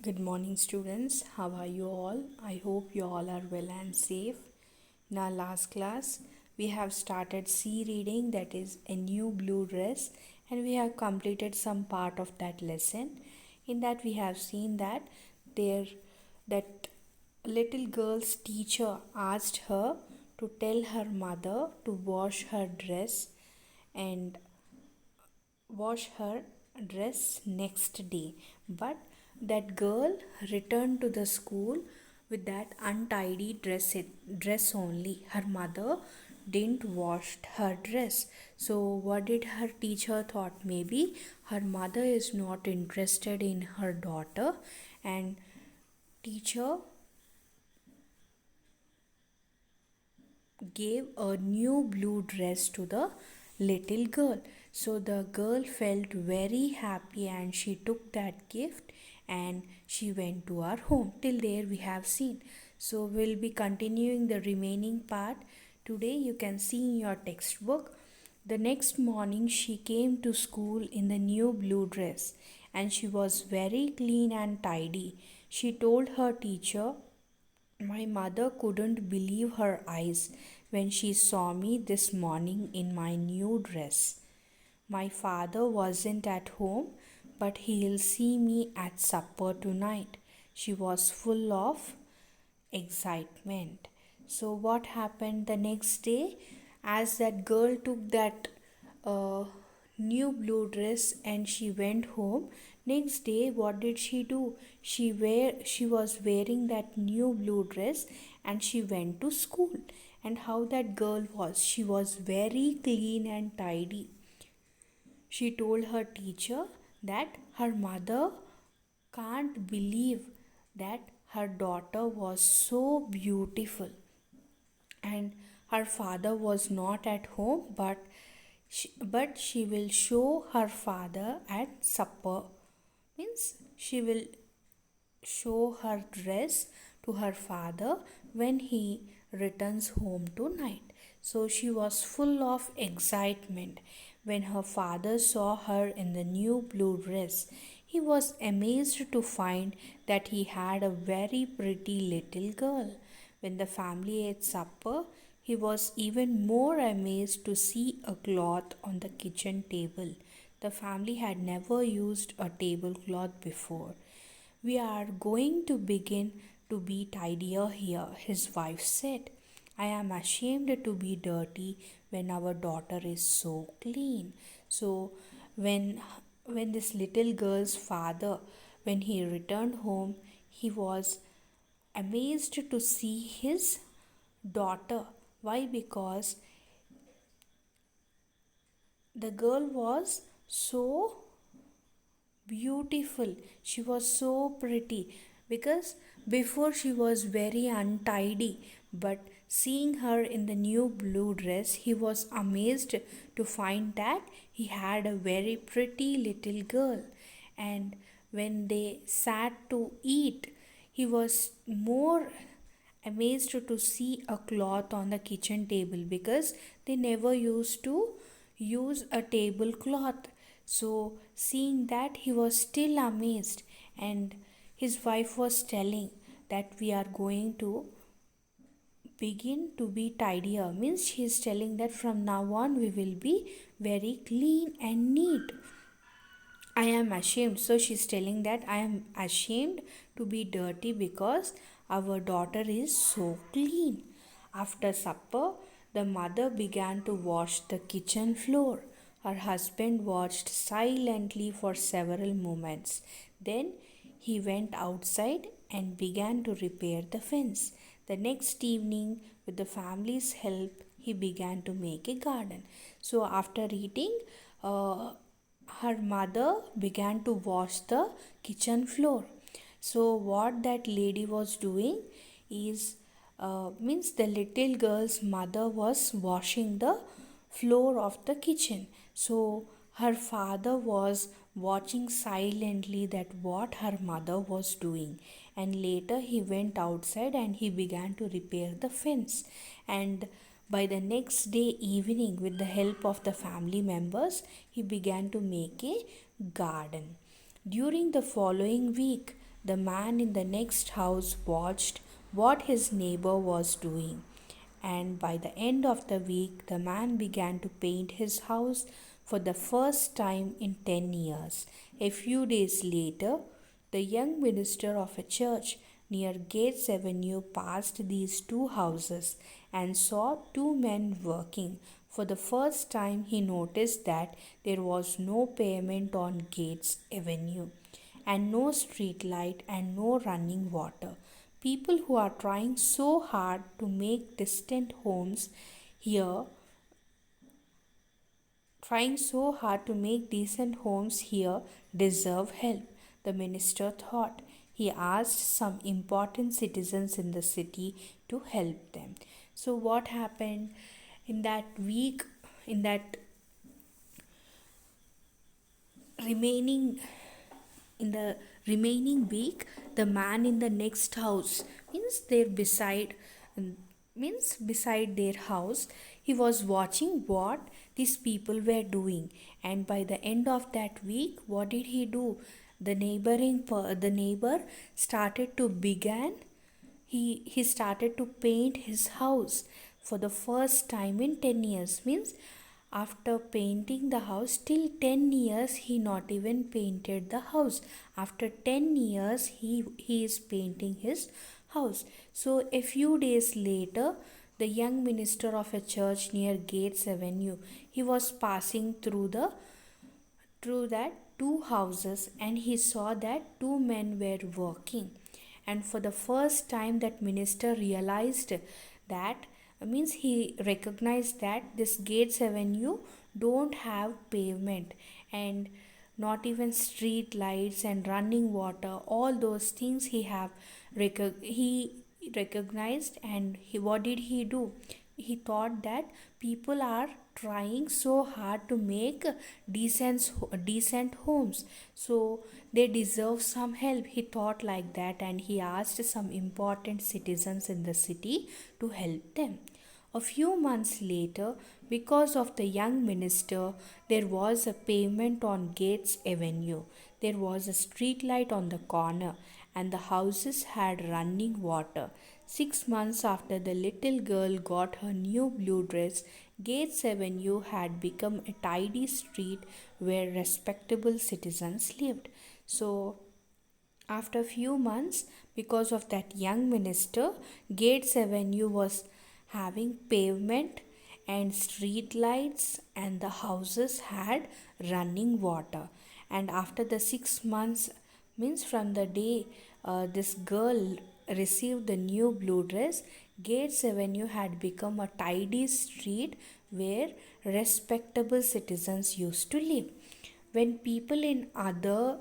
Good morning, students. How are you all? I hope you all are well and safe. In our last class, we have started C reading, that is a new blue dress, and we have completed some part of that lesson. In that, we have seen that there that little girl's teacher asked her to tell her mother to wash her dress and wash her dress next day. But that girl returned to the school with that untidy dress only. Her mother didn't wash her dress. So what did her teacher thought? Maybe her mother is not interested in her daughter, and teacher gave a new blue dress to the little girl. So the girl felt very happy and she took that gift and she went to our home. Till there we have seen. So we'll be continuing the remaining part. Today you can see in your textbook. The next morning she came to school in the new blue dress and she was very clean and tidy. She told her teacher, my mother couldn't believe her eyes when she saw me this morning in my new dress. My father wasn't at home, but he'll see me at supper tonight. She was full of excitement. So, what happened the next day? As that girl took that uh, new blue dress and she went home, next day what did she do? She was wearing that new blue dress and she went to school. And how that girl was? She was very clean and tidy. She told her teacher that her mother can't believe that her daughter was so beautiful, and her father was not at home, but she will show her father at supper. Means she will show her dress to her father when he returns home tonight. So she was full of excitement when her father saw her in the new blue dress. He was amazed to find that he had a very pretty little girl. When the family ate supper, he was even more amazed to see a cloth on the kitchen table. The family had never used a tablecloth before. We are going to begin to be tidier here, his wife said. I am ashamed to be dirty when our daughter is so clean. So when this little girl's father, when he returned home, he was amazed to see his daughter. Why? Because the girl was so beautiful. She was so pretty because before she was very untidy, but seeing her in the new blue dress, he was amazed to find that he had a very pretty little girl. And when they sat to eat, he was more amazed to see a cloth on the kitchen table because they never used to use a tablecloth. So, seeing that, he was still amazed, and his wife was telling that we are going to begin to be tidier. Means she is telling that from now on we will be very clean and neat. I am ashamed. So she's telling that I am ashamed to be dirty because our daughter is so clean. After supper, the mother began to wash the kitchen floor. Her husband watched silently for several moments. Then he went outside and began to repair the fence. The next evening, with the family's help, he began to make a garden. So, after eating, her mother began to wash the kitchen floor. So what that lady was doing is means the little girl's mother was washing the floor of the kitchen. So her father was watching silently that what her mother was doing, and later he went outside and he began to repair the fence. And by the next day evening, with the help of the family members, he began to make a garden. During the following week, The man in the next house watched what his neighbor was doing, and by the end of the week, the man began to paint his house for the first time in 10 years. A few days later, the young minister of a church near Gates Avenue passed these two houses and saw two men working. For the first time, he noticed that there was no pavement on Gates Avenue, and no street light and no running water. People who are trying so hard to make distant homes here, trying so hard to make decent homes here, deserve help, the minister thought. He asked some important citizens in the city to help them. So, what happened in that week, in that remaining in the remaining week, the man in the next house, means there beside means beside their house, he was watching what these people were doing. And by the end of that week, what did he do? The neighbor started to begin he started to paint his house for the first time in 10 years. Means after painting the house till 10 years, he not even painted the house. After 10 years, he is painting his house. So a few days later, the young minister of a church near Gates Avenue, he was passing through that two houses, and he saw that two men were working. And for the first time, that minister realized that, means he recognized that this Gates Avenue don't have pavement and not even street lights and running water. All those things he recognized. And what did he do? He thought that people are trying so hard to make decent homes, so they deserve some help. He thought like that, and he asked some important citizens in the city to help them. A few months later, because of the young minister, there was a pavement on Gates Avenue. There was a street light on the corner, and the houses had running water. 6 months after the little girl got her new blue dress, Gates Avenue had become a tidy street where respectable citizens lived. So, after few months, because of that young minister, Gates Avenue was having pavement and street lights, and the houses had running water. And after the 6 months, means from the day this girl received the new blue dress, Gates Avenue had become a tidy street where respectable citizens used to live. When people in other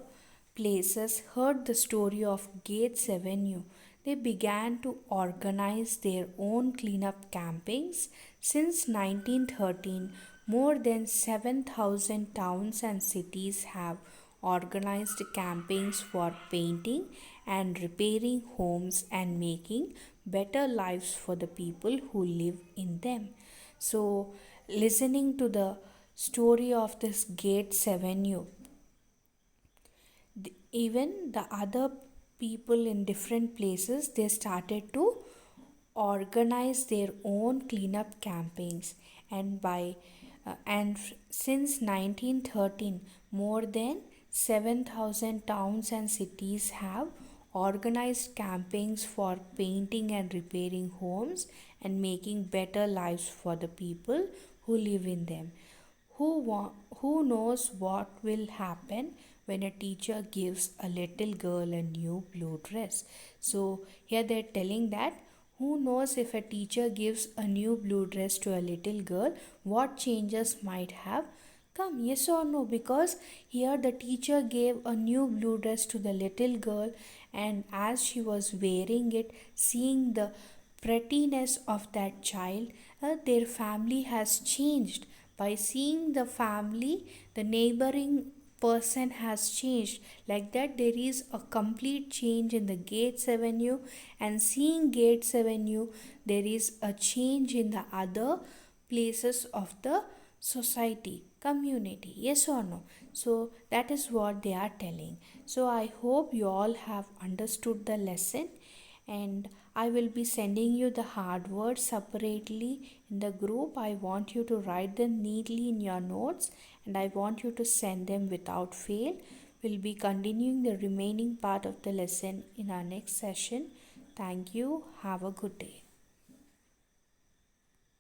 places heard the story of Gates Avenue, they began to organize their own cleanup campaigns. Since 1913, more than 7,000 towns and cities have organized campaigns for painting and repairing homes and making better lives for the people who live in them. So, listening to the story of this Gates Avenue, even the other people in different places, they started to organize their own cleanup campaigns. And since 1913, more than 7,000 towns and cities have organized campaigns for painting and repairing homes and making better lives for the people who live in them. Who knows what will happen when a teacher gives a little girl a new blue dress? So, here they're telling that who knows, if a teacher gives a new blue dress to a little girl, what changes might have come? Yes or no? Because here the teacher gave a new blue dress to the little girl, and as she was wearing it, seeing the prettiness of that child, their family has changed. By seeing the family, the neighboring person has changed. Like that, there is a complete change in the Gates Avenue, and seeing Gates Avenue, there is a change in the other places of the society. community. Yes or no? So that is what they are telling. So I hope you all have understood the lesson, and I will be sending you the hard words separately in the group. I want you to write them neatly in your notes, and I want you to send them without fail. We'll be continuing the remaining part of the lesson in our next session. Thank you. Have a good day.